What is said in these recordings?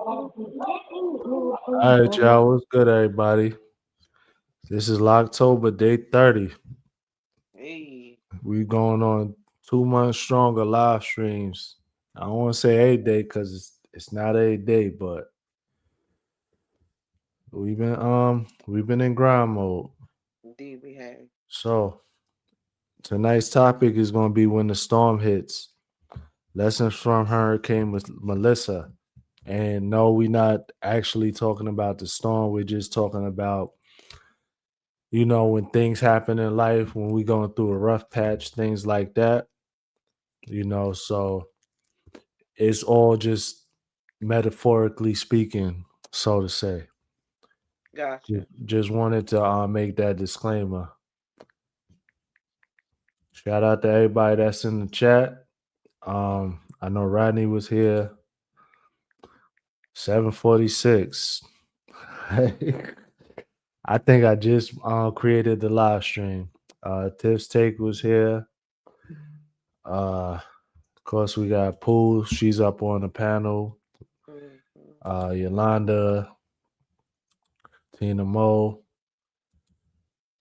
All right, y'all. What's good, everybody? This is October day 30. Hey, We going on 2 months stronger live streams. I don't want to say 8 day because it's not 8 day, but we've been in grind mode. indeed we have. So tonight's topic is going to be when the storm hits. Lessons from Hurricane Melissa. And no, we're not actually talking about the storm. We're just talking about when things happen in life, when we going through a rough patch, things like that. So it's all just metaphorically speaking, so to say. Gotcha. Just wanted to make that disclaimer. Shout out to everybody that's in the chat. I know Rodney was here. 746. I think I just created the live stream. Tips Take was here. Of course, we got Pooh. She's up on the panel. Mm-hmm. Yolanda, Tina Mo,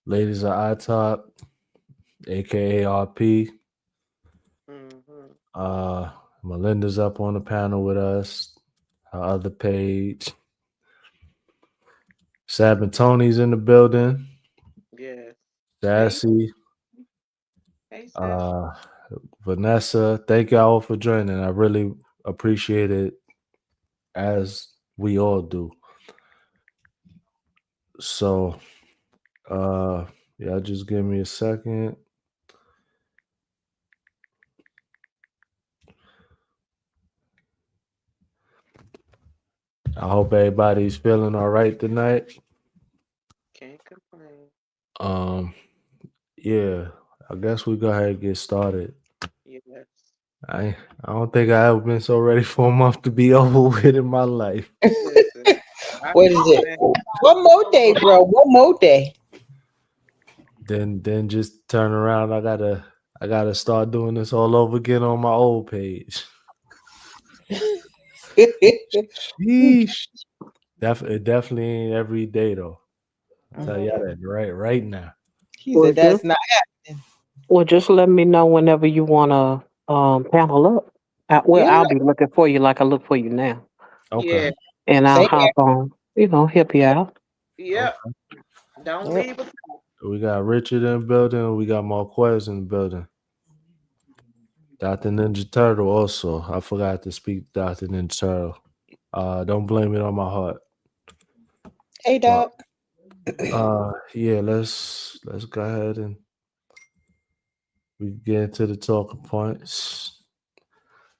Ladies of iTalk, aka RP. Mm-hmm. Uh, Melinda's up on the panel with us. Her other page. Sab and Tony's in the building. Yes. Hey, Sassy. hey, Sassy. Uh, Vanessa. Thank y'all for joining. I really appreciate it, as we all do. So, yeah, just give me a second. I hope everybody's feeling all right tonight. Can't complain. Um, yeah, I guess we go ahead and get started. Yes. I I don't think I ever been so ready for a month to be over with in my life. Listen, I What is it? understand. One more day, bro. One more day. Then just turn around. I gotta start doing this all over again on my old page. Sheesh. It definitely ain't every day though. I'll tell y'all Mm-hmm. that right now. He Well, said just that's not happening. well, just let me know whenever you wanna panel up. Well, Yeah. I'll be looking for you like I look for you now, Okay. Yeah. and I'll Same hop on. Help you out. Yep. Okay. Don't here. leave us. We got Richard in the building. We got Marquez in the building. Dr. Ninja Turtle also. I forgot to speak Dr. Ninja Turtle. Don't blame it on my heart. Hey, But Doc. yeah, let's go ahead and we get into the talking points.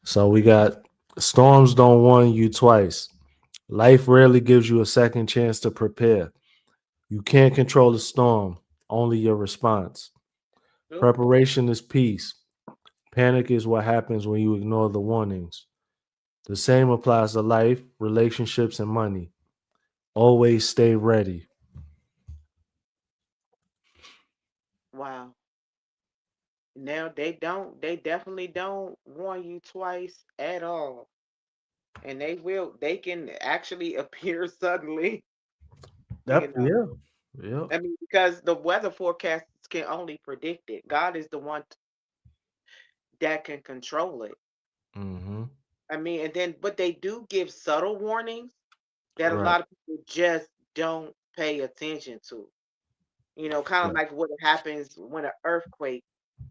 So we got storms don't warn you twice. Life rarely gives you a second chance to prepare. You can't control the storm, only your response. Nope. Preparation is peace. Panic is what happens when you ignore the warnings. The same applies to life, relationships, and money. Always stay ready. Wow. Now they don't. They definitely don't warn you twice at all, and they will. They can actually appear suddenly. You Yep, know. yeah. Yep. I mean, because the weather forecasts can only predict it. God is the one that can control it. Mm-hmm. I mean, and then, but they do give subtle warnings that a Right. lot of people just don't pay attention to. Kind of Right. like what happens when an earthquake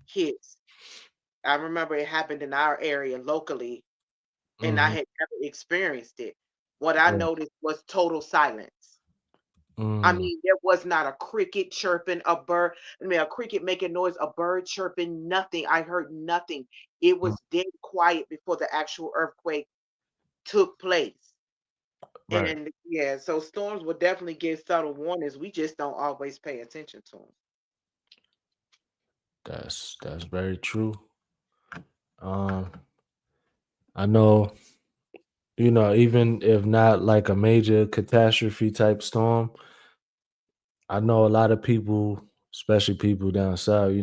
hits. I remember it happened in our area locally, and I Mm-hmm. had never experienced it. What I Right. noticed was total silence. I Mm. mean, there was not a cricket chirping, a bird, a cricket making noise, a bird chirping, nothing. I heard nothing. It Mm. was dead quiet before the actual earthquake took place. Right. And yeah, so storms will definitely give subtle warnings. We just don't always pay attention to them. That's very true. Um, I know, even if not like a major catastrophe type storm, I know a lot of people, especially people down south,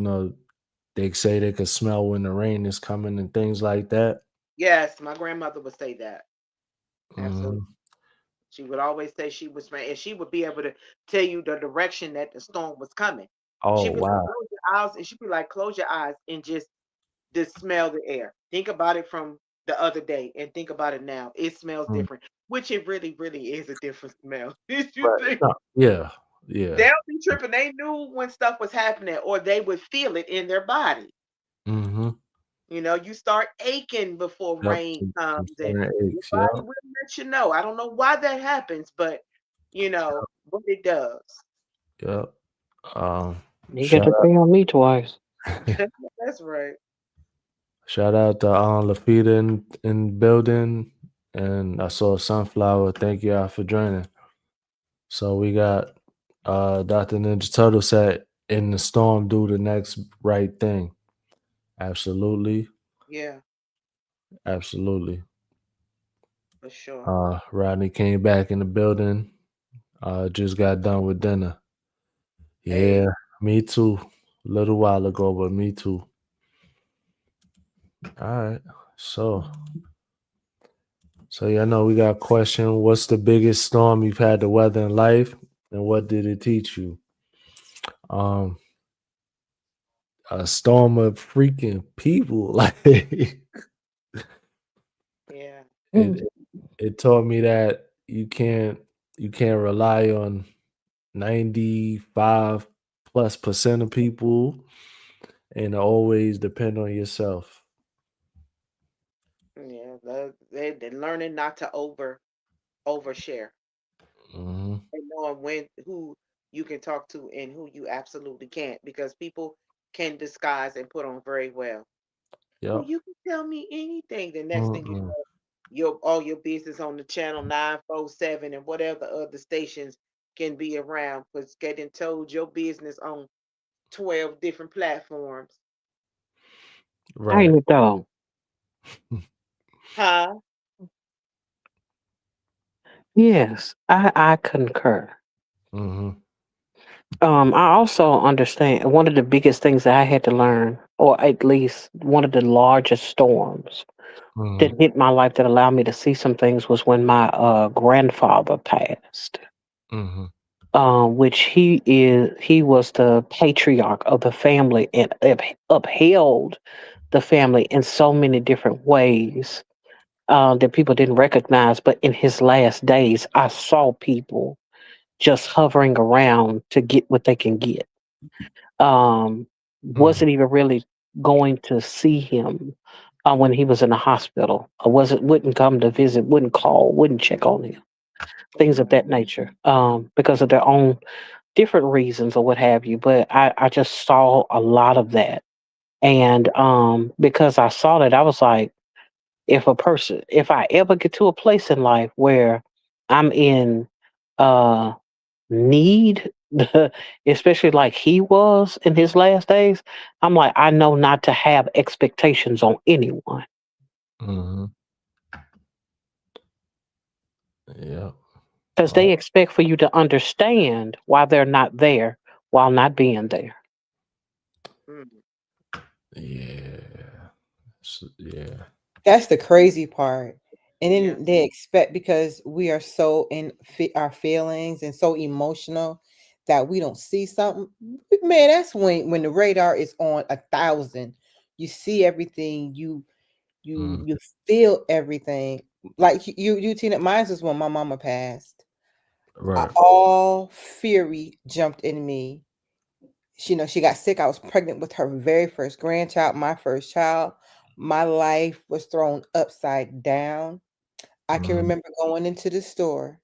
they say they could smell when the rain is coming and things like that. Yes, my grandmother would say that. Hmm. Absolutely. She would always say she was mad, and she would be able to tell you the direction that the storm was coming. Oh She'd be like, wow. close your eyes, and she'd be like, close your eyes and just smell the air. Think about it from the other day and think about it now. It smells Mm, different, which it really, really is a different smell. If you right. think No, yeah. Yeah. they'll be tripping, they knew when stuff was happening, or they would feel it in their body. Mm-hmm. You start aching before Yep. rain Some comes, and certain your aches. Yep. body will let you know. I don't know why that happens, but it does. Yep. Um, You got shout to pay on me twice. out, That's right. shout out to Lafita in building, and I saw Sunflower. Thank y'all for joining. So we got Dr. Ninja Turtle said, "In the storm, do the next right thing." Absolutely, Yeah, absolutely. for sure. Rodney came back in the building. Just got done with dinner. Yeah, Hey, me too. A little while ago, but me too. All right. So, so yeah, I know we got a question. What's the biggest storm you've had to weather in life, and what did it teach you? Um, a storm of freaking people. Like yeah, it, it taught me that you can't rely on 95+% of people and always depend on yourself. yeah. They're learning not to overshare, Hmm. and knowing when who you can talk to and who you absolutely can't, because people can disguise and put on very well. Oh, Yep. you can tell me anything. The next thing you Mm-mm. know, your all your business on the channel 947 and whatever other stations can be around, because getting told your business on 12 different platforms. Right. Ain't it though? Huh? Yes, I concur. Hmm. I also understand one of the biggest things that I had to learn, or at least one of the largest storms Hmm. that hit my life that allowed me to see some things was when my grandfather passed. Hmm. Which he was the patriarch of the family and upheld the family in so many different ways that people didn't recognize. But in his last days, I saw people just hovering around to get what they can get. Hmm. Wasn't even really going to see him when he was in the hospital. I wouldn't come to visit, wouldn't call, wouldn't check on him. Things of Wow. that nature, because of their own different reasons or what have you. But I just saw a lot of that, and because I saw that, I was like, if I ever get to a place in life where I'm in uh need, especially like he was in his last days, I'm like, I know not to have expectations on anyone Hmm. Yep. because they expect for you to understand why they're not there while not being there. Mm, Yeah. Yeah. That's the crazy part. And yeah. then they expect, because we are so in our feelings and so emotional, that we don't see something. Man, that's when the radar is on 1,000. You see everything. Mm. You feel everything. Like you Tina. Mine was when my mama passed. Right. All fury jumped in me. She got sick. I was pregnant with her very first grandchild, my first child. My life was thrown upside down. I can Mm. remember going into the store,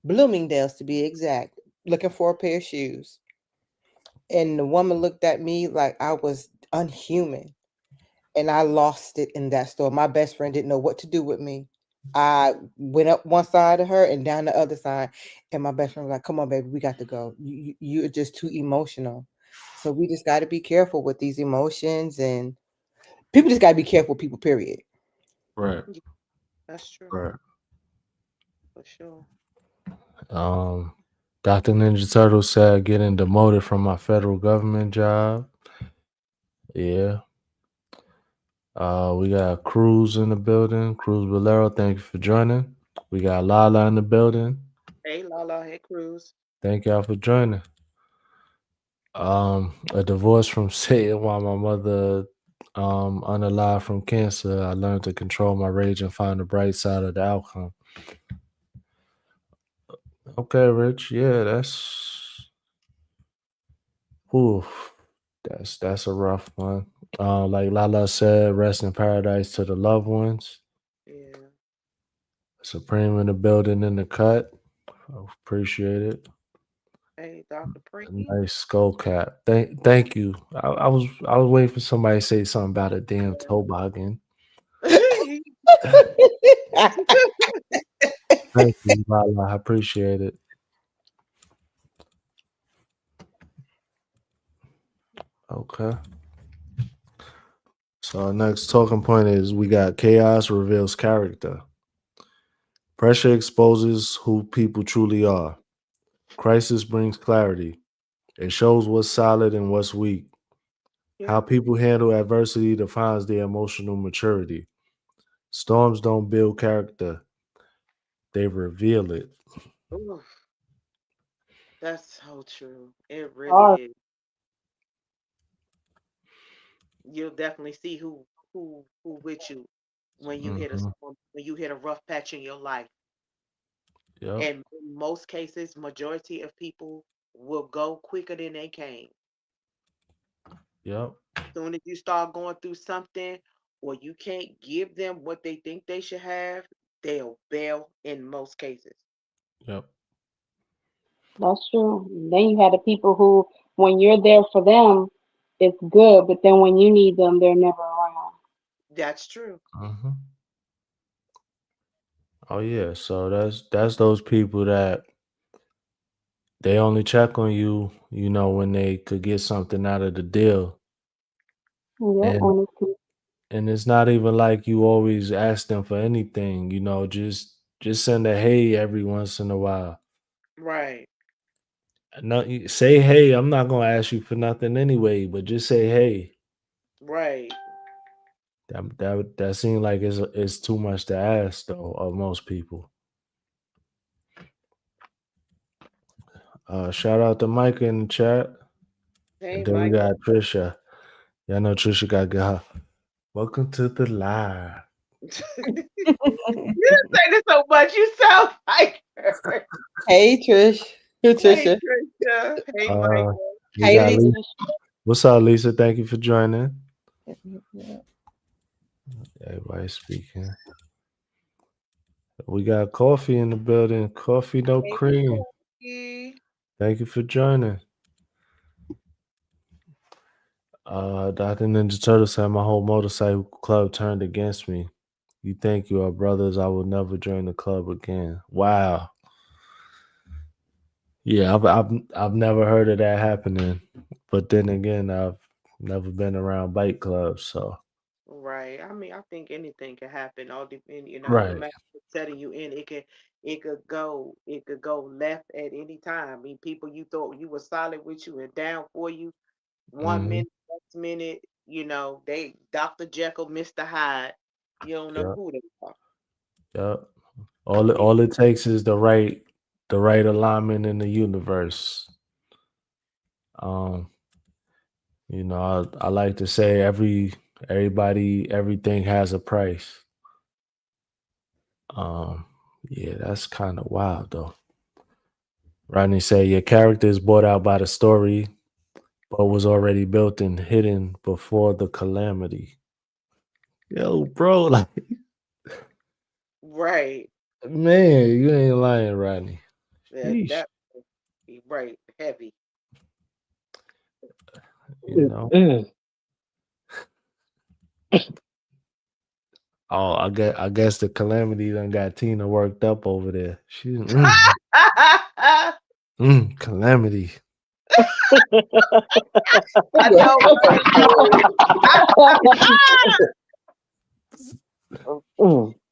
Bloomingdale's to be exact, looking for a pair of shoes. And the woman looked at me like I was unhuman. And I lost it in that store. My best friend didn't know what to do with me. I went up one side of her and down the other side. And my best friend was like, come on, baby, we got to go. You're just too emotional. So we just got to be careful with these emotions, and people just got to be careful, people, period. Right. Yeah, that's true. Right. For sure. Um, Dr. Ninja Turtle said getting demoted from my federal government job. Yeah. We got Cruz in the building. Cruz Valero, thank you for joining. We got Lala in the building. Hey, Lala, hey, Cruz. Thank y'all for joining. A divorce from Satan while my mother unalive from cancer. I learned to control my rage and find the bright side of the outcome. Okay, Rich. Yeah, oof, that's a rough one. Like Lala said, rest in paradise to the loved ones. Yeah. Supreme in the building in the cut. Appreciate it. Hey, Dr. A Preem. nice skull cap. Thank you. I was waiting for somebody to say something about a damn toboggan. Thank you, Lala. I appreciate it. Okay. So our next talking point is we got chaos reveals character. Pressure exposes who people truly are. Crisis brings clarity. It shows what's solid and what's weak. Yeah. How people handle adversity defines their emotional maturity. Storms don't build character, they reveal it. Oof, that's so true. It really Oh, is. You'll definitely see who with you when you hit a Hmm. storm, when you hit a rough patch in your life. Yep. And in most cases, majority of people will go quicker than they came. Yep. Soon as you start going through something, or you can't give them what they think they should have, they'll bail in most cases. Yep. that's true. Then you have the people who, when you're there for them, it's good, but then when you need them, they're never around. That's true. Hmm. Oh yeah. So that's those people that they only check on you, when they could get something out of the deal. Yep, And when it's and it's not even like you always ask them for anything, just send a hey every once in a while. Right, No, say hey. I'm not gonna ask you for nothing anyway, but just say hey. right. That seems like it's too much to ask though of most people. Shout out to Micah in the chat, Hey, and then we Mike. got Trisha. Y'all know Trisha got get her. Welcome to the live. You didn't say this so much. You sound like her. Hey, Trish. Hey, Hey, Trisha. Trisha. Hey, Uh, Michael. we Hey, got Lisa. Lisa. What's up, Lisa? Thank you for joining. Everybody speaking. We got coffee in the building. Coffee, no Hey, cream. Corky. Thank you for joining. Dr. Ninja Turtle said my whole motorcycle club turned against me. You think you are brothers, I will never join the club again. Wow. Yeah, I've never heard of that happening. But then again, I've never been around bike clubs, so Right. I mean, I think anything can happen. All depend, no right. matter what setting you in, it could go left at any time. I mean, people you thought you were solid with you and down for you, one Hmm. minute, next minute, they Dr. Jekyll, Mr. Hyde. You don't know Yep. who they are. Yep. All it takes is the right alignment in the universe. Um, I like to say everybody, everything has a price. Um, yeah, that's kind of wild though. Rodney said your character is brought out by the story, but was already built and hidden before the calamity. Yo, bro, like Right. man, you ain't lying, Rodney. Sheesh. That right. Heavy. You know. mm, Oh, I guess the calamity done got Tina worked up over there. She's calamity. I know, right?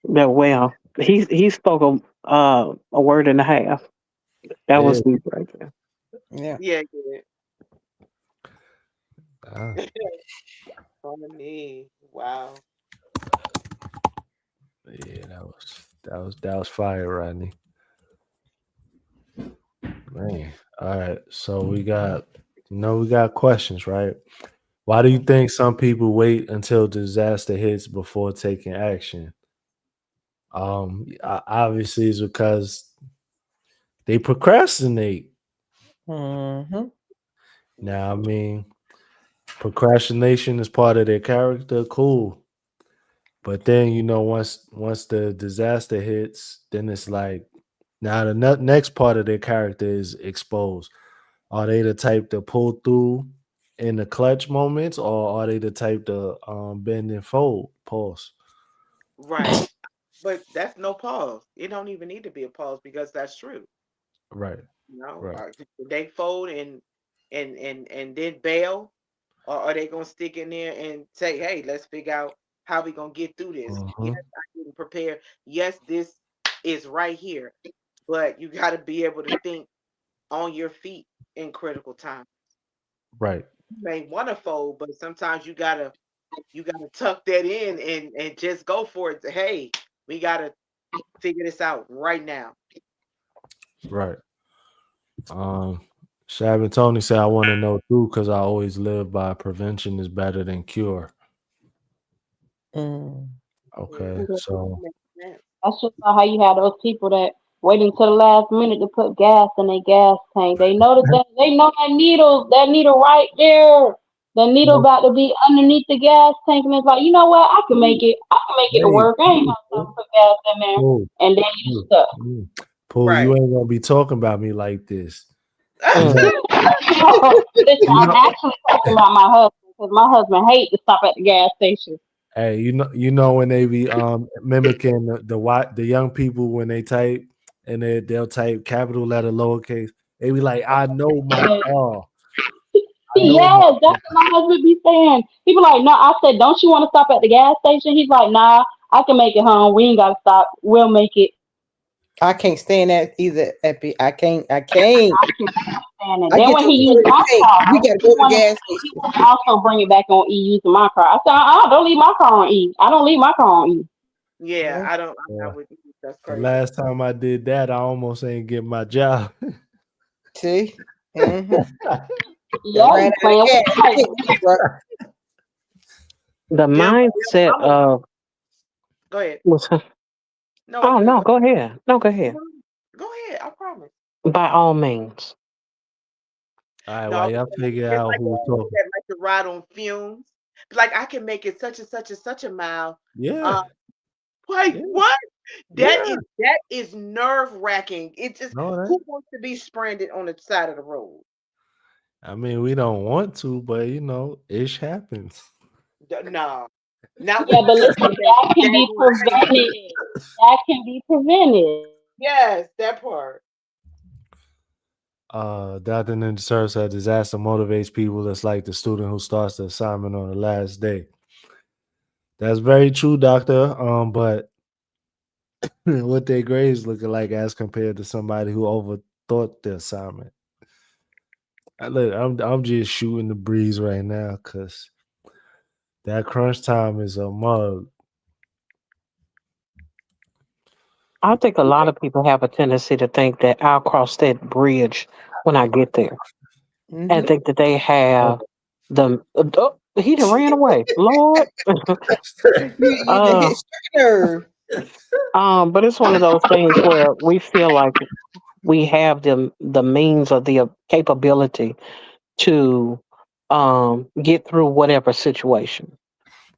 yeah, well, he spoke a word and a half. That Yeah. was deep right there. Yeah. Yeah, Ah, yeah. Funny. Wow. yeah, that was. That was fire, Rodney. Man. All right. So we got questions, right? Why do you Mhm. think some people wait until disaster hits before taking action? Obviously, it's because they procrastinate. Mm-hmm. Now, I mean, procrastination is part of their character, cool. But then, once the disaster hits, then it's like now the next part of their character is exposed. Are they the type to pull through in the clutch moments, or are they the type to bend and fold? Pause. Right. But that's no pause. It don't even need to be a pause because that's true. Right. Right. They fold and then bail, or are they gonna stick in there and say, "Hey, let's figure out how we gonna get through this." Yes, Hmm. I didn't prepare. Yes, this is right here, but you got to be able to think on your feet in critical time. Right. You may want to fold, but sometimes you gotta tuck that in and just go for it. Hey, we gotta figure this out right now. Right. Um, Shab and Tony said, I want to know too, because I always live by prevention is better than cure. Mm. Yeah, Okay. Yeah. So, makes sense. That's just like how you have those people that wait until the last minute to put gas in their gas tank. They know they know that needle right there. The needle hey, about to be underneath the gas tank, and it's like, you know what? I can make it to hey, work. I ain't gonna stop Pooh, put gas in there, Pooh, and then you Pooh, stuck. Pooh, you Right. ain't gonna be talking about me like this. You Mm. know, Listen, you I'm know, actually talking about my husband because my husband hates to stop at the gas station. hey, when they be mimicking the young people when they type and they'll type capital letter lowercase. They be like, I know my car. I know my Yes, that's what my husband be saying. He be like, no, I said, don't you want to stop at the gas station? He's like, nah, I can make it home. We ain't gotta stop. We'll make it. I can't stand that either, Epi. I can't. I can't. I can understand it. I Then get when to he a used point in my the tank. We car, gotta go to the gas he station. wanna also bring it back on E using my car. I said, don't leave my car on E. I don't leave my car on E. Yeah, Yeah. I don't. I'm yeah. not with you. That's The crazy. last time I did that, I almost ain't get my job. See. Mm-hmm. They Yeah, ran you out of playing with gas fire. quick, truck. The Yeah, but mindset I'm a. of Go ahead. was, No, oh you no, go. go ahead. No, go ahead. No, go ahead. I promise. By all means. All right, No, while y'all figure it's out like who's a talking. that like to ride on fumes. Like I can make it such and such and such a mile. Yeah, Uh, like yeah, what? That yeah. is that is nerve wracking. It's just No, that. who wants to be stranded on the side of the road? I mean, we don't want to, but ish happens. No, not Yeah, when you but got listen, that that can be daggone paper. prevented. That can be prevented. Yes, that part. Dr. Ninja Sir said disaster motivates people. It's like the student who starts the assignment on the last day. That's very true, Doctor. But what their grades looking like as compared to somebody who overthought the assignment. I'm just shooting the breeze right now because that crunch time is a mug. I think a lot of people have a tendency to think that I'll cross that bridge when I get there, and Mm-hmm. think that they have the. Oh, he done ran away, Lord. You done uh, hit nerve. but it's one of those things where we feel like we have the means or the capability to get through whatever situation.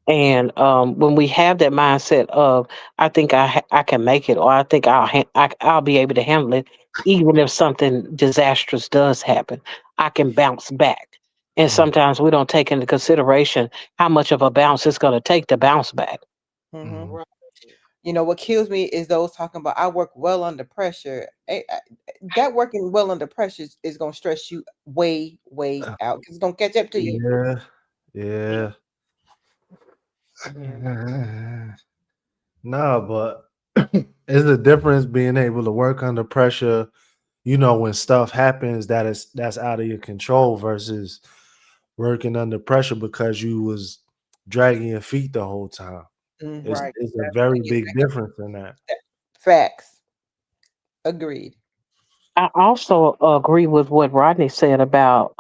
And when we have that mindset of, I think I can make it, or I think I'll be able to handle it, even if something disastrous does happen, I can bounce back. And Mm, sometimes we don't take into consideration how much of a bounce it's going to take to bounce back. Mm-hmm. mhm. Right. What kills me is those talking about I work well under pressure. That working well under pressure is gonna stress you way, way out because it's gonna catch up to you. Yeah, yeah. Yeah. Nah, but it's the difference being able to work under pressure, when stuff happens that's out of your control versus working under pressure because you was dragging your feet the whole time. Mm-hmm. It's Right. it's a That's very true. big difference in that. Facts. Agreed. I also agree with what Rodney said about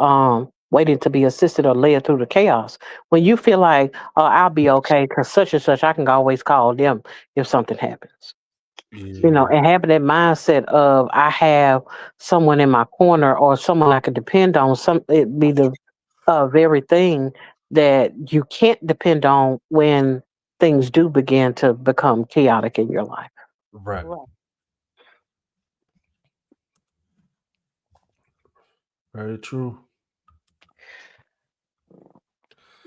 waiting to be assisted or led through the chaos. When you feel like, oh, I'll be okay because such and such, I can always call them if something happens. Yeah. And having that mindset of I have someone in my corner or someone I can depend on, it be the very thing that you can't depend on when things do begin to become chaotic in your life. Right. Right. Very true.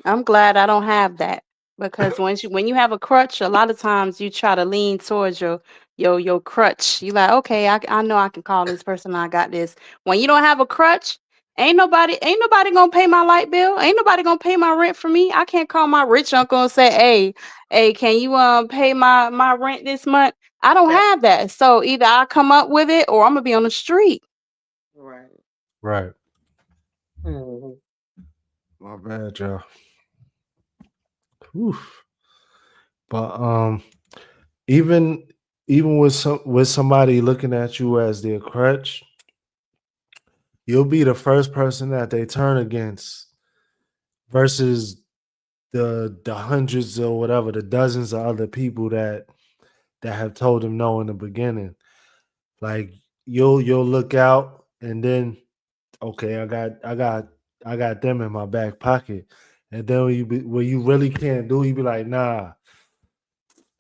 I'm glad I don't have that because when you have a crutch, a lot of times you try to lean towards your crutch. You like, okay, I know I can call this person. I got this. When you don't have a crutch, ain't nobody gonna pay my light bill. Ain't nobody gonna pay my rent for me. I can't call my rich uncle and say, hey, can you pay my rent this month? I don't That have that. So either I come up with it or I'm gonna be on the street. right. Right. Mhm. My bad, y'all. Whew. But even even with somebody looking at you as their crutch, you'll be the first person that they turn against versus the hundreds or whatever, the dozens of other people that have told them no in the beginning. Like you'll look out and then okay, I got them in my back pocket. And then when you really can't do, you be like, nah,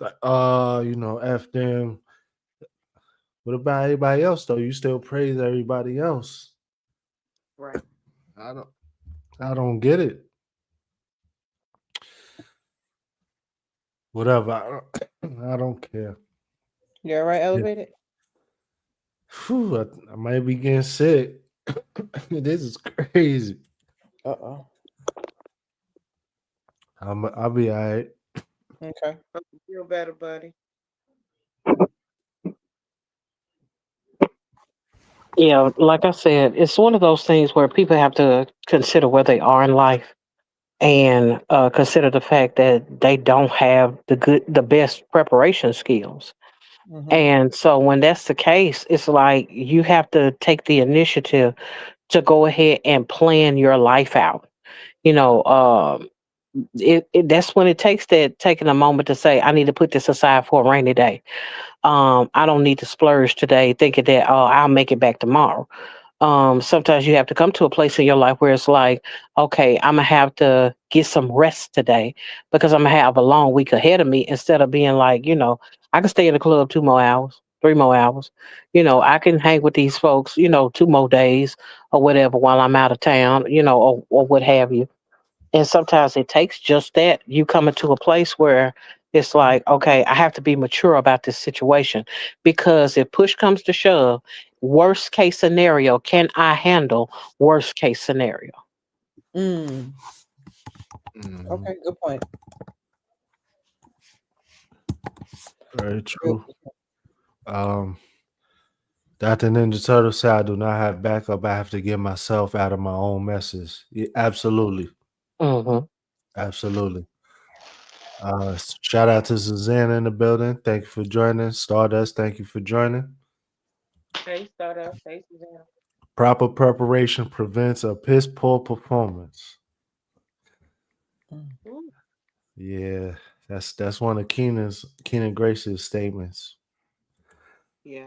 like, F them. What about everybody else though? You still praise everybody else. Right. I don't I don't get it. Whatever. I don't care. You all right, Yeah. elevated? Phew, I might be getting sick. This is crazy. Uh-oh. I'll be all right. Okay. Hope you feel better, buddy. Yeah, like I said, it's one of those things where people have to consider where they are in life and consider the fact that they don't have the best preparation skills. Mm-hmm. And so when that's the case, it's like you have to take the initiative to go ahead and plan your life out. You know, that's when it takes that taking a moment to say, I need to put this aside for a rainy day. I don't need to splurge today thinking that, oh, I'll make it back tomorrow. Sometimes you have to come to a place in your life where it's like, okay, I'm gonna have to get some rest today because I'm gonna have a long week ahead of me instead of being like, I can stay in the club 2 more hours, 3 more hours. I can hang with these folks, 2 more days or whatever while I'm out of town, or what have you. And sometimes it takes just that. You come into a place where it's like, okay, I have to be mature about this situation because if push comes to shove, worst case scenario, can I handle worst case scenario? Mm. Mhm. Okay, good point. Very Good. true. Um, Dr. Ninja Turtle said I do not have backup. I have to get myself out of my own messes. Yeah, absolutely. Hmm. Absolutely. Shout out to Susanna in the building. Thank you for joining. Stardust, thank you for joining. Hey, Stardust. Hey, Suzanne. Proper preparation prevents a piss poor performance. Mm. Ooh, Yeah, that's one of Keenan Grace's statements. yeah.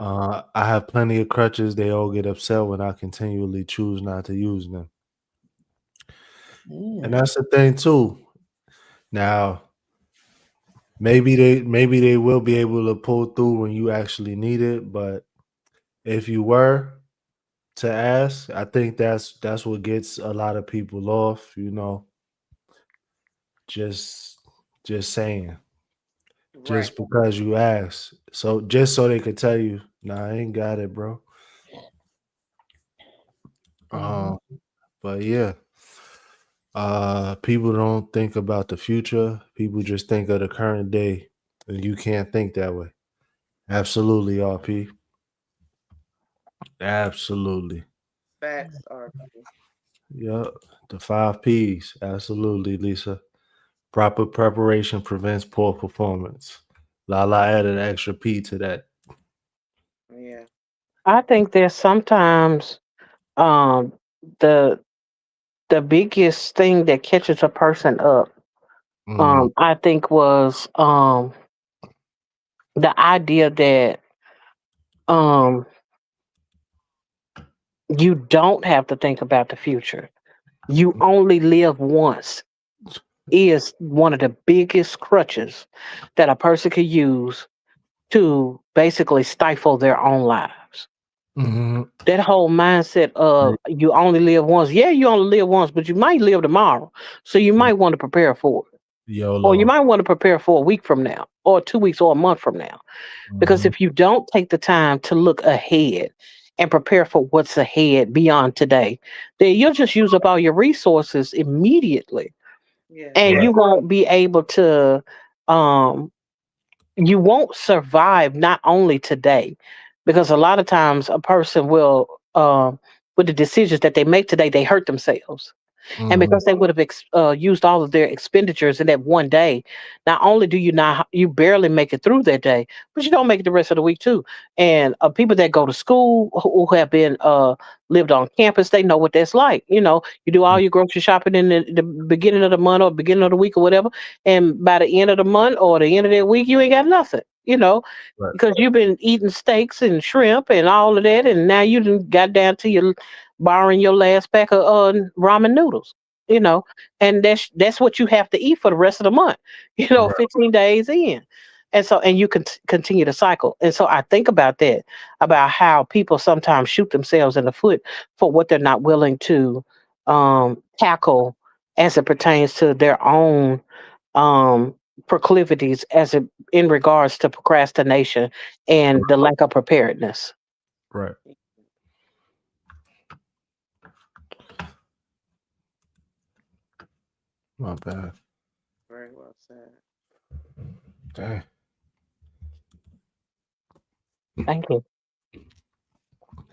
I have plenty of crutches. They all get upset when I continually choose not to use them. And Mm. that's the thing too. Now, maybe they will be able to pull through when you actually need it, but if you were to ask, I think that's what gets a lot of people off, just just saying. Right. Just because you asked. So just so they could tell you, nah, I ain't got it, bro. Mm-hmm. Um, but yeah. People don't think about the future. People just think of the current day. And you can't think that way. Absolutely, RP. Absolutely. Facts are. Yep. The 5 P's. Absolutely, Lisa. Proper preparation prevents poor performance. Lala added an extra P to that. I think there's sometimes um the the biggest thing that catches a person up, Mm-hmm. I think was the idea that um you don't have to think about the future. You only live once is one of the biggest crutches that a person could use to basically stifle their own lives. Mm-hmm. That whole mindset of you only live once. Yeah, you only live once, but you might live tomorrow. So you might want to prepare for it. Or you YOLO. might want to prepare for a week from now, or 2 weeks, or a month from now. Because Mm-hmm. if you don't take the time to look ahead and prepare for what's ahead beyond today, then you'll just use up all your resources immediately. Yeah. And Right. you won't be able to um you won't survive not only today, because a lot of times a person will with the decisions that they make today, they hurt themselves. And Mm-hmm. because they would have used all of their expenditures in that one day, not only do you barely make it through that day, but you don't make it the rest of the week too. And people that go to school who have been lived on campus, they know what that's like. You do all your grocery shopping in the beginning of the month or beginning of the week or whatever, and by the end of the month or the end of that week, you ain't got nothing. Right. Because you've been eating steaks and shrimp and all of that, and now you done got down to your borrowing your last pack of ramen noodles. You know, and that's what you have to eat for the rest of the month. Right. 15 days in, and so and you can continue to cycle. And so I think about that, about how people sometimes shoot themselves in the foot for what they're not willing to tackle as it pertains to their own um proclivities as it in regards to procrastination and the lack of preparedness. Right. My bad. Very well said. Dang. Thank you.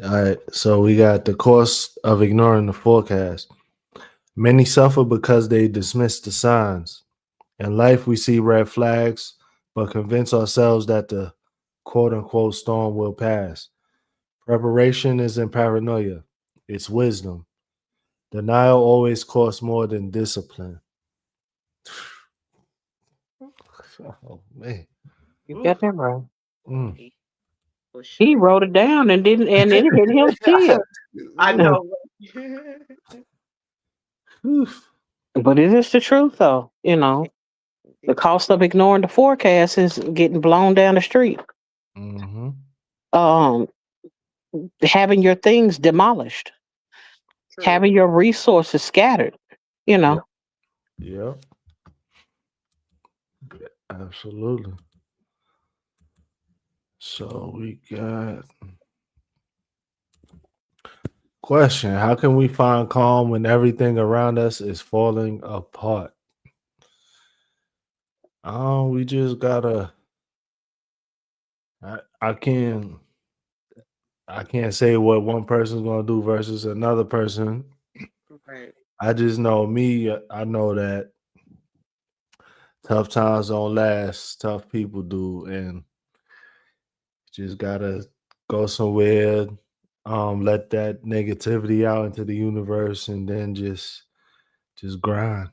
All right. So we got the cost of ignoring the forecast. Many suffer because they dismiss the signs. In life, we see red flags, but convince ourselves that the quote unquote storm will pass. Preparation isn't paranoia, it's wisdom. Denial always costs more than discipline. Oh, man. You Ooh, got that right. Mm. for He sure. wrote it down and didn't, and it hit him still. I Mm. know. Oof. But it is the truth, though. The Indeed. cost of ignoring the forecast is getting blown down the street. Mm-hmm. Um, Having your things demolished, True. having your resources scattered. You Yep. know, Yep. Absolutely. So we got question. How can we find calm when everything around us is falling apart? We just gotta I can't I can't say what one person's gonna do versus another person. Right. I just know me, I know that tough times don't last, tough people do, and just gotta go somewhere, let that negativity out into the universe and then just grind.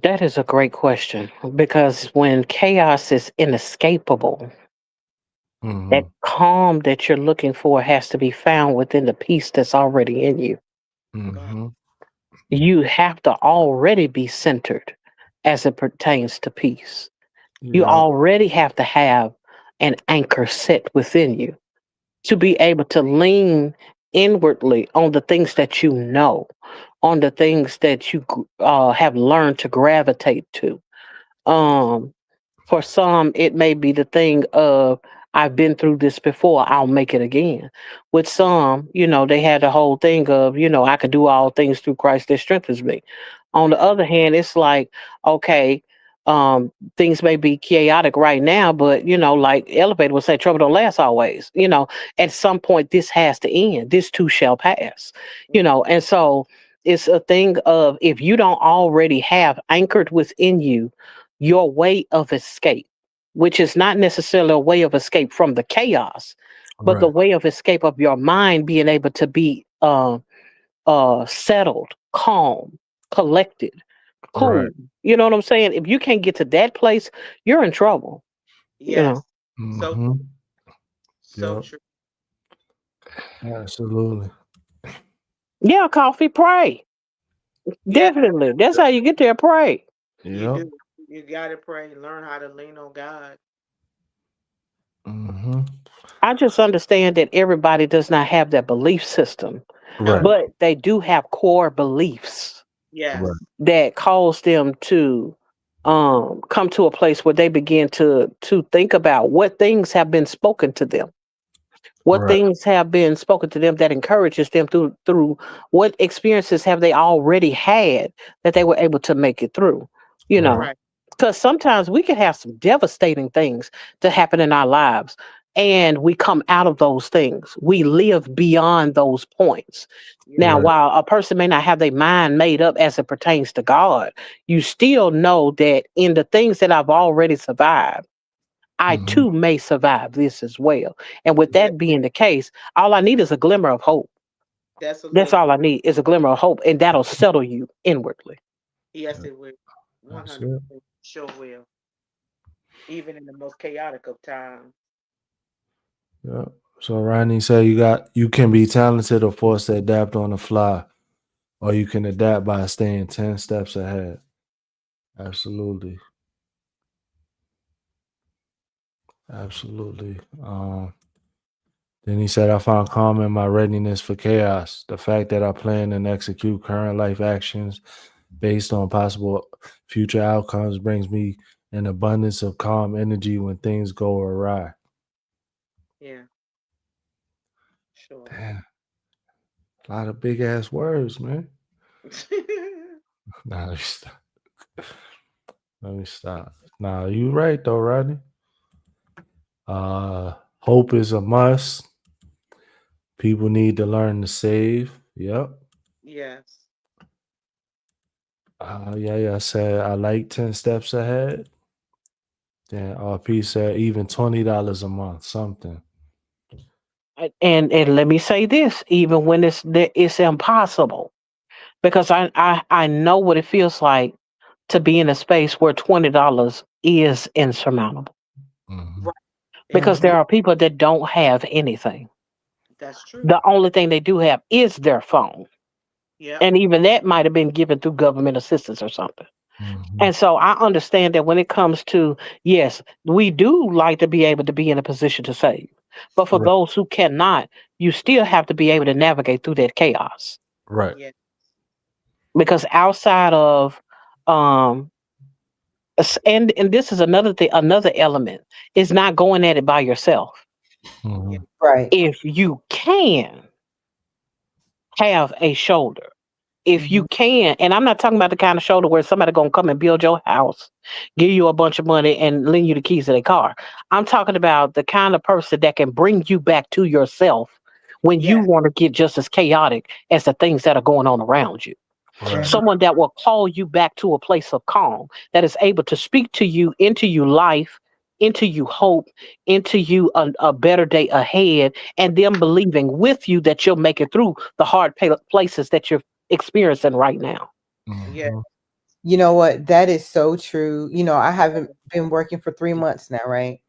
That is a great question, because when chaos is inescapable, that Hmm. calm that you're looking for has to be found within the peace that's already in you. God. Hmm. You have to already be centered as it pertains to peace. You Yeah. already have to have an anchor set within you to be able to lean inwardly on the things that you know, on the things that you have learned to gravitate to. Um, for some, it may be the thing of, I've been through this before, I'll make it again. With some, they had the whole thing of, I could do all things through Christ that strengthens me. On the other hand, it's like, okay, things may be chaotic right now, but like Elevated would say, trouble don't last always. At some point this has to end. This too shall pass. And so it's a thing of, if you don't already have anchored within you your way of escape, which is not necessarily a way of escape from the chaos, but the Right. way of escape of your mind being able to be settled, calm, collected, Right. cool. You know what I'm saying? If you can't get to that place, you're in trouble. You Yes. know. So Mm-hmm. so Yep. true. Absolutely. Yeah, coffee, pray. Yeah, Definitely. That's how you get there, pray. you Yep. do. You gotta pray. Learn how to lean on God. Mm-hmm. I just understand that everybody does not have that belief system, Right. No. but they do have core beliefs Right. Yes. that cause them to come to a place where they begin to think about what things have been spoken to them, what Right. things have been spoken to them that encourages them through what experiences have they already had that they were able to make it through, you Right. know. Right. Because sometimes we can have some devastating things to happen in our lives, and we come out of those things, we live beyond those points. Now, Yeah. Right. while a person may not have their mind made up as it pertains to God, you still know that in the things that I've already survived, I Mm-hmm. too may survive this as well. And with Yeah. that being the case, all I need is a glimmer of hope. That's a That's little all I bit. need is a glimmer of hope, and that'll settle you inwardly. Yes, it will. One That's hundred it. percent sure will. Even in the most chaotic of times. Yep. So Ronnie said you can be talented or forced to adapt on the fly, or you can adapt by staying 10 steps ahead. Absolutely. Absolutely. Then he said, I found calm in my readiness for chaos. The fact that I plan and execute current life actions based on possible future outcomes brings me an abundance of calm energy when things go awry. Yeah. Sure. Damn, a lot of big ass words, man. Nah, let me stop. Let me stop. Nah, you right though, Rodney. Hope is a must. People need to learn to save. Yep. Yes. Yeah. I said I like 10 steps ahead. Then RP said even $20 a month, something. And let me say this, even when it's impossible, because I know what it feels like to be in a space where $20 is insurmountable. Hmm. Right. Because Every there are people that don't have anything. that's true. The only thing they do have is their phone. Yep. And even that might have been given through government assistance or something. Hmm. And so I understand that when it comes to, yes, we do like to be able to be in a position to save. But for Right. those who cannot, you still have to be able to navigate through that chaos. Right. Yeah. Because outside of um and this is another thing, another element, is not going at it by yourself. Yeah. Hmm. Right. If you can have a shoulder, if you Hmm. can, and I'm not talking about the kind of shoulder where somebody gonna come and build your house, give you a bunch of money and lend you the keys to their car. I'm talking about the kind of person that can bring you back to yourself when you Yeah. want to get just as chaotic as the things that are going on around you. Right. Hmm. Someone that will call you back to a place of calm, that is able to speak to you into you life, into you hope, into you a better day ahead, and them believing with you that you'll make it through the hard places that you're experiencing right now. Yeah. Hmm. You know what? That is so true. I haven't been working for 3 months now, right?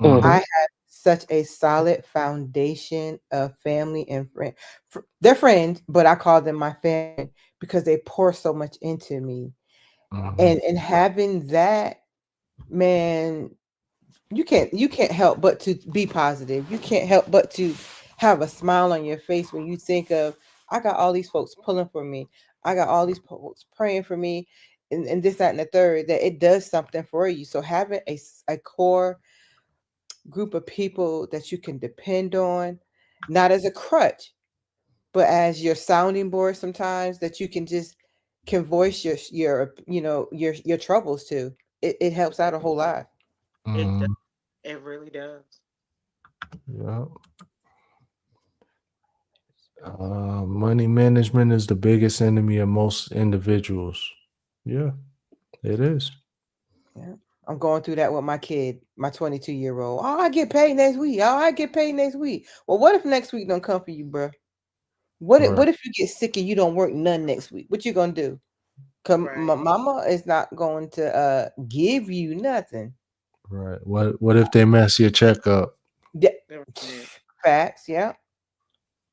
I Hmm. Hmm. have such a solid foundation of family and friend. They're friends, but I call them my family because they pour so much into me. Hmm. And having that, man, you can't help but to be positive. You can't help but to have a smile on your face when you think of I got all these folks pulling for me. I got all these folks praying for me and this, that, and the third, that it does something for you. So having a core group of people that you can depend on, not as a crutch, but as your sounding board sometimes that you can voice your troubles to. It helps out a whole lot. It does. Hmm. It really does. Yeah. Money management is the biggest enemy of most individuals. Yeah, it is. Yeah. I'm going through that with my kid, my 22-year-old. Oh, I get paid next week. Oh, I get paid next week. Well, what if next week don't come for you, bro? Right. What if you get sick and you don't work none next week? What you gonna do? Come, Right. mama is not going to give you nothing. Right. What if they mess your check up? Yeah, Right. facts, yeah.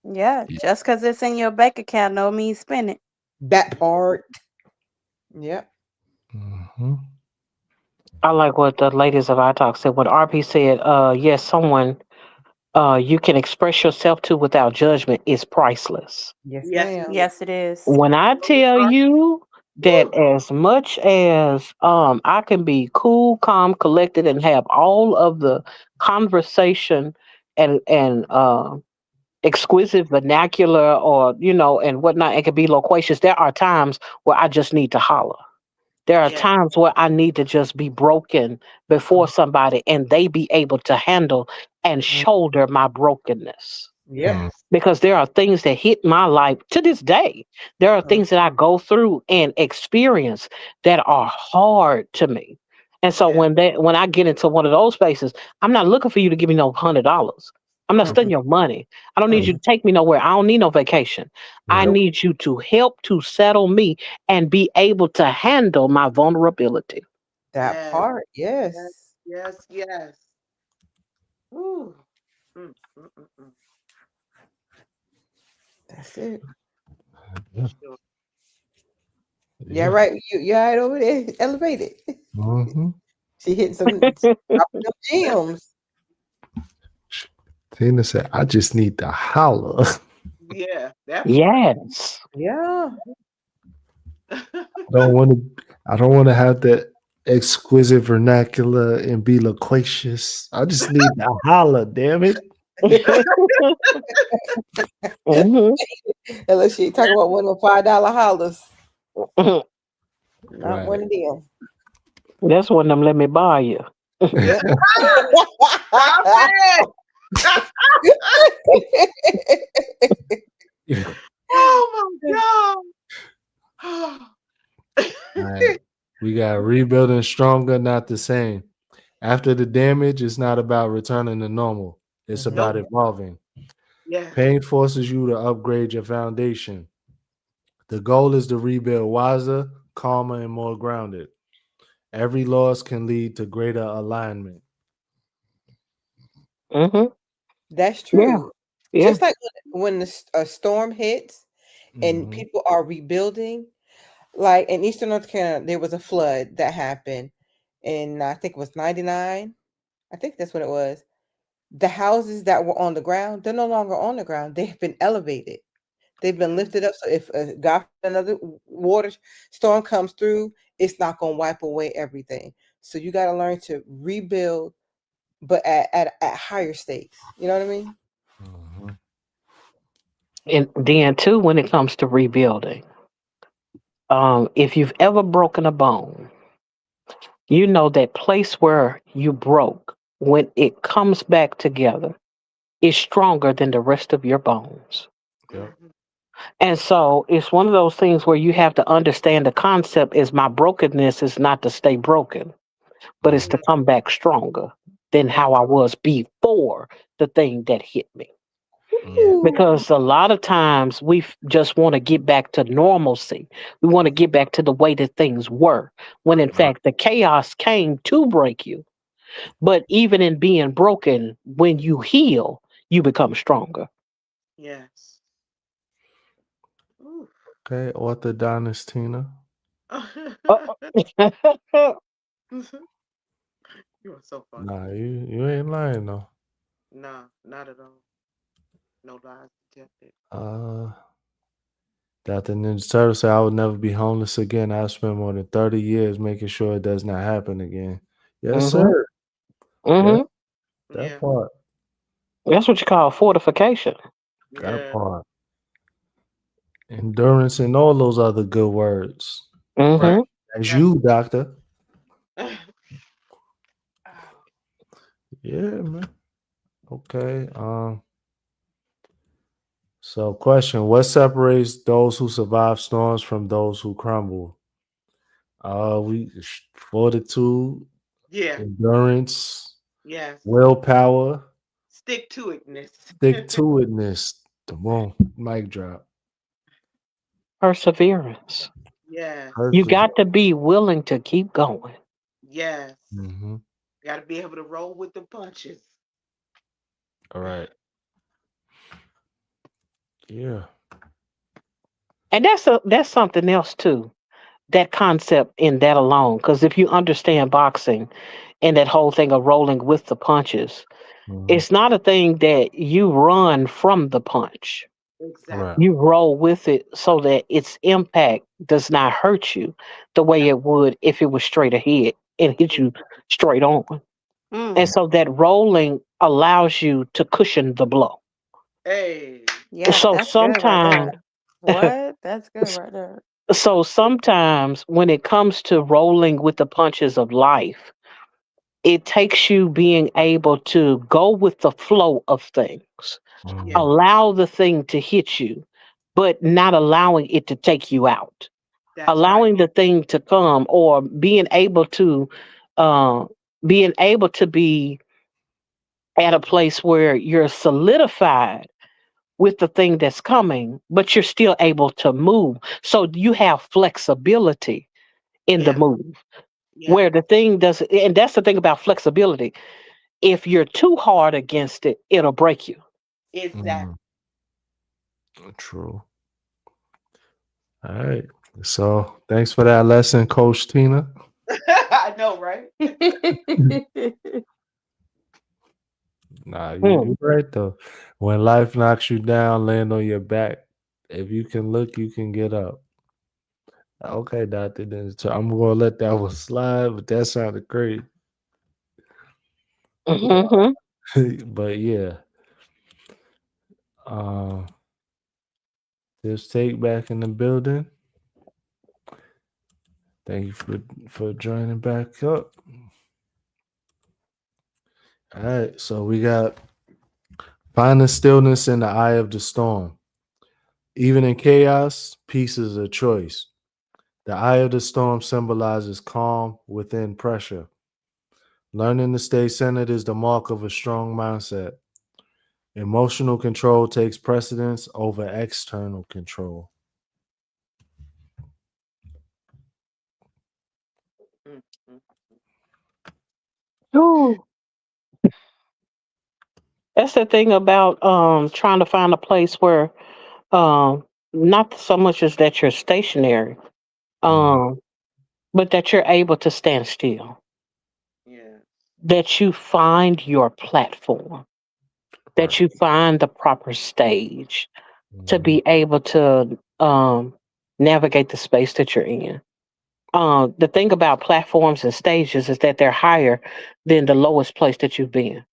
Yeah, Yeah. just because it's in your bank account no means spend it. That part. Yeah. Hmm. I like what the ladies of iTalk said. When RP said, yes, someone you can express yourself to without judgment is priceless. Yes, Yes, it ma'am. is. Yes, it is. When I Those tell are- you that Woo! as much as I can be cool, calm, collected, and have all of the conversation and exquisite vernacular or and whatnot, it can be loquacious. There are times where I just need to holler. There are Yeah. times where I need to just be broken before somebody and they be able to handle and Mm, shoulder my brokenness. yep. Yes. Because there are things that hit my life to this day. There are Mm, things that I go through and experience that are hard to me. And so Yeah. when I get into one of those spaces, I'm not looking for you to give me no $100. I'm not mm, spending your money. I don't need you mm. to take me nowhere. I don't need no vacation. I Right. Nope. need you to help to settle me and be able to handle my vulnerability. That Yes. part. Yes. Yes. Yes. Yes. Woo. Mm, mm, mm, mm. That's it. For sure. Yeah, Yeah. right. You all right over there? Elevated. Hmm. She hitting some dropping them gems. Tina said, "I just need to holler." Yeah, that part. Yes. Yeah. I don't want to. I don't want to have that exquisite vernacular and be loquacious. I just need to holler. Damn it! Mhm. Unless she talk about one of them $5 hollers. Not Right. one of them. That's one of them let me buy you. Yep. Stop it! Oh my god! Right. We got rebuilding stronger, not the same. After the damage, it's not about returning to normal. It's Mhm. Nope. about evolving. Yes. Pain forces you to upgrade your foundation. The goal is to rebuild wiser, calmer, and more grounded. Every loss can lead to greater alignment. Hmm. That's Yeah. true. Yeah. Just like when a storm hits and Hmm. people are rebuilding, like in Eastern North Carolina, there was a flood that happened in I think it was 99. I think that's what it was. The houses that were on the ground, they're no longer on the ground. They've been elevated. They've been Mm, lifted up. So if God another water storm comes through, it's not going to wipe away everything. So you got to learn to rebuild, but at higher stakes. You know what I mean? Hmm. And then too, when it comes to rebuilding, if you've ever broken a bone, you know that place where you broke, when it comes back together, is stronger than the rest of your bones. Yep. mhm. And so it's one of those things where you have to understand the concept is my brokenness is not to stay broken, but it's Right. to Mhm. come back stronger than how I was before the thing that hit me. Yeah. Ooh, Because a lot of times we just want to get back to normalcy. We want to get back to the way that things were, when in Right. fact the chaos came to break you. But even in being broken, when you heal, you become stronger. Yes. Ooh. Okay. Orthodontist Tina. Uh, You are so funny. Nah, you ain't lying though. Nah, not at all. No lies detected. Uh, Dr. Ninja Turtle said I would never be homeless again. I've spent more than 30 years making sure it does not happen again. Yes, hmm sir. Yes, hmm that Yeah. part. That's what you call fortification. That Yeah. part. Endurance and all those other good words. Right. Hmm As That's you, doctor. Ah, Yeah, man. Okay. So question, what separates those who survive storms from those who crumble? We fortitude, Yeah. endurance, Yes. willpower, Stick to itness. stick to itness. Boom, mic drop. Perseverance. Yes. You Perfect. got to be willing to keep going. Yes. Mm-hmm. Got to be able to roll with the punches. All right. Yeah. And that's something else too. That concept in that alone. Because if you understand boxing and that whole thing of rolling with the punches, Mm-hmm. it's not a thing that you run from the punch. Right. Exactly. You roll with it so that its impact does not hurt you the way No. it would if it was straight ahead and hit you Exactly. straight on. And Mm. so that rolling allows you to cushion the blow. Hey. Yes, So that's good right sometimes, there. What? That's good right there. so sometimes when it comes to rolling with the punches of life, it takes you being able to go with the flow of things, Yeah. Mm-hmm. allow the thing to hit you, but not allowing it to take you out. That's right. Allowing the thing to come, or uh, being able to be at a place where you're solidified with the thing that's coming, but you're still able to move. So you have flexibility in the Yeah. move Yeah. where the thing does, and that's the thing about flexibility. If you're too hard against it, it'll break you. Mm-hmm. Exactly. True. All right. So thanks for that lesson, Coach Tina. I know, right? Nah, Hmm. you're right though. When life knocks you down, land on your back. If you can look, you can get up. Okay, Doctor. Then so I'm gonna let that one slide, but that sounded great. Hmm. But yeah, uh, this take back in the building. Thank you for joining back up. All right, so we got finding stillness in the eye of the storm. Even in chaos, peace is a choice. The eye of the storm symbolizes calm within pressure. Learning to stay centered is the mark of a strong mindset. Emotional control takes precedence over external control. Mm, mm. Ooh, that's the thing about trying to find a place where um not so much as that you're stationary, Mhm. um, but that you're able to stand still, Yeah. that you find your platform, Right. that you find the proper stage to Mhm. be able to navigate the space that you're in. The thing about platforms and stages is that they're higher than the lowest place that you've been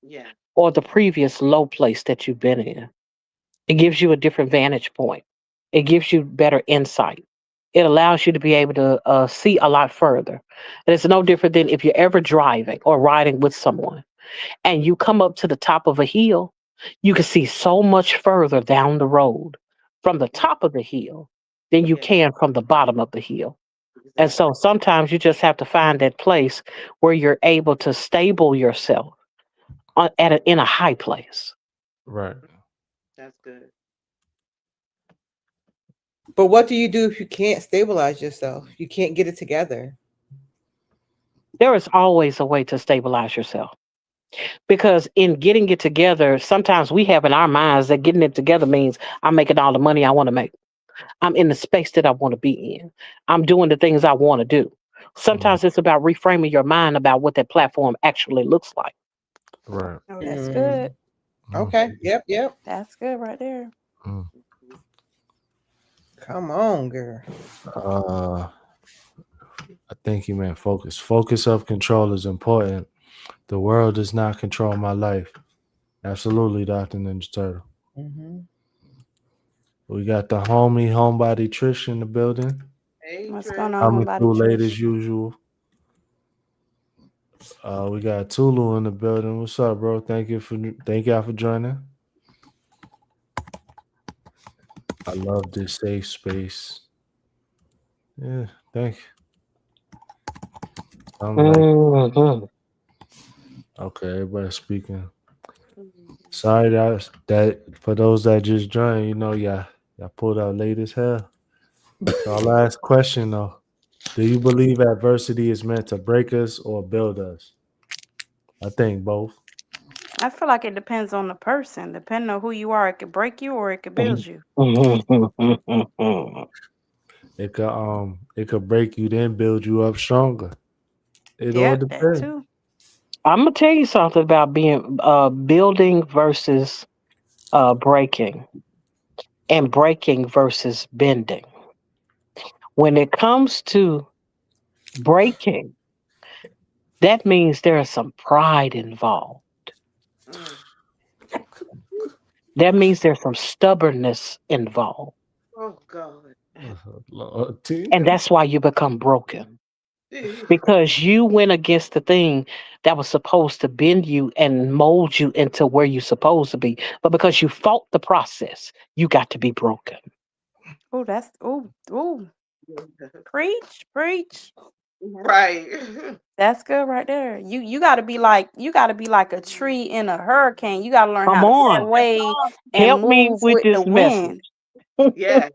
Yeah. or the previous low place that you've been in. It gives you a different vantage point. It gives you better insight. It allows you to be able to see a lot further. And it's no different than if you're ever driving or riding with someone and you come up to the top of a hill, you can see so much further down the road from the Yeah. top of the hill than you Yeah. can from the bottom of the hill. And Exactly. so sometimes you just have to find that place where you're able to stable yourself in a high place. Right. That's good. But what do you do if you can't stabilize yourself? You can't get it together. There is always a way to stabilize yourself because in getting it together, sometimes we have in our minds that getting it together means I'm making all the money I want to make. I'm in the space that I want to be in. I'm doing the things I want to do. Mhm. Sometimes it's about reframing your mind about what that platform actually looks like. Right. Oh, that's good. Mm, Mhm. okay. Yep. Yep. That's good right there. Mhm. Mhm. Come on, girl. Uh, I think you meant focus. Focus of control is important. The world does not control my life. Absolutely, Dr. Ninja Turtle. Hmm. We got the homebody Trish in the building. Hey, What's going Trish. on, Coming homebody through late Trish? as usual. We got Tulu in the building. What's up, bro? Thank y'all for joining. I love this safe space. Yeah, thank you. I'm like, Hmm. okay, everybody speaking. Mhm. Sorry that for those that just joined, y'all pulled out late as hell. So our last question though. Do you believe adversity is meant to break us or build us? I think both. I feel like it depends on the person. Depending on who you are, it could break you or it could build you. It could break you, then build you up stronger. It all Yeah, that depends. too. I'm gonna tell you something about being building versus breaking, and breaking versus bending. When it comes to breaking, that means there is some pride involved. Mm. That means there's some stubbornness involved. Oh God. Lord, And Tina. that's why you become broken. Eh, Because you went against the thing that was supposed to bend you and mold you into where you're supposed to be. But because you fought the process, you got to be broken. Oh, that's preach, preach. Right. That's good right there. You got to be like a tree in a hurricane. You got to learn how Come to Yes, on. that sway palm and tree. Help me move with with the this message. wind. Yes.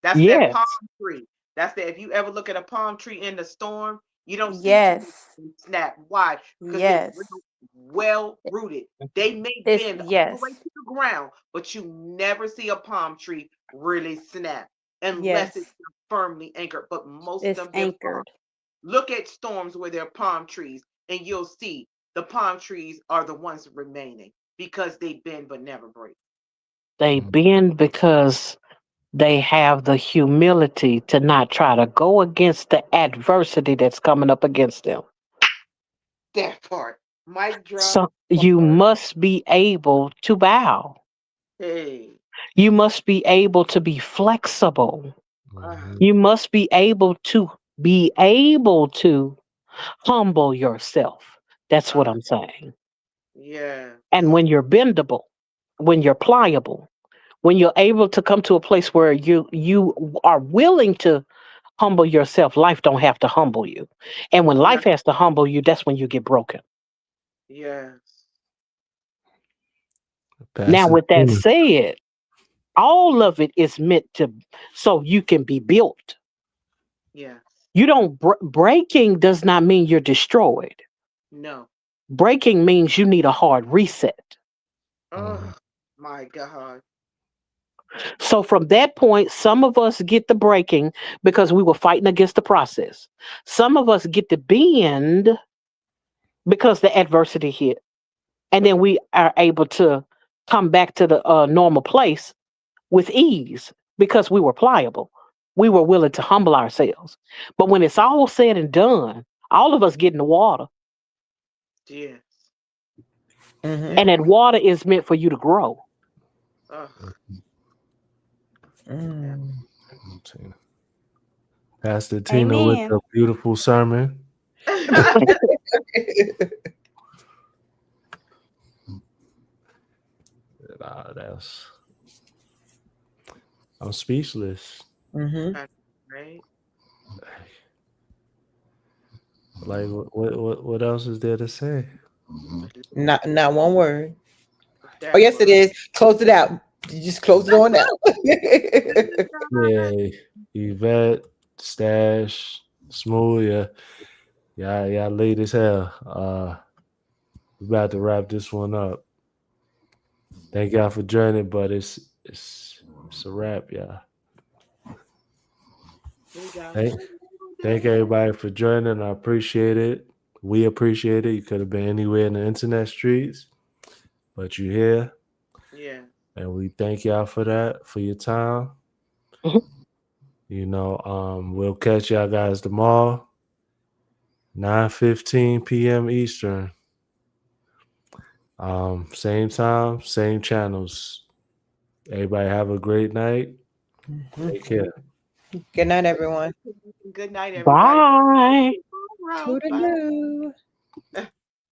That's that palm Yes. tree. That's that. If you ever look at a palm tree in the storm, you don't see too many Yes. of them snap. Why? Because they're Yes. real well rooted. They may It's bend all the way yes. to the ground, but you never see a palm tree really snap unless it's Yes. firmly anchored. But most It's of them are. anchored. Look at storms where there are palm trees, and you'll see the palm trees are the ones remaining because they bend but never break. They bend because they have the humility to not try to go against the adversity that's coming up against them. That part. Mic drop. So you Part. must be able to bow. Hey. You must be able to be flexible. Ah, Mhm. You must be able to humble yourself. That's what ah, I'm saying. yes. And when you're bendable, when you're pliable, when you're able to come to a place where you are willing to humble yourself, life don't have to humble you. And when Yeah. life has to humble you, that's when you get broken. Yes. Now, Pastor with that Tina. said, all of it is meant to so you can be built. Yes. You don't breaking does not mean you're destroyed. No. Breaking means you need a hard reset. Mhm. Oh my God. So from that point, some of us get the breaking because we were fighting against the process. Some of us get the bend because the adversity hit. And then we are able to come back to the normal place with ease because we were pliable. We were willing to humble ourselves. But when it's all said and done, all of us get in the water. Yes. Mm-hmm. That And that water is meant for you to grow. oh that Mm. Tina. Pastor Tina with Amen. the beautiful sermon. That's I'm speechless. Mm-hmm. right. Like what else is there to say? Not one word. Oh That yes, it part. is. Close it out. You just close it on out. Yeah, Yvette, Stash, Smooth, y'all late as hell. We about to wrap this one up. Thank y'all for joining, but it's a wrap, y'all. We got Thank one thank day. everybody for joining. I appreciate it. We appreciate it. You could have been anywhere in the internet streets, but you here, Yeah. and we thank y'all for that, for your time. Mhm. We'll catch y'all guys tomorrow, 9:15 p.m. Eastern. Same time, same channels. Everybody have a great night. Mhm. Take care. Good night, everyone. Good night, everybody. Bye. Tomorrow. Bye. Toodaloo.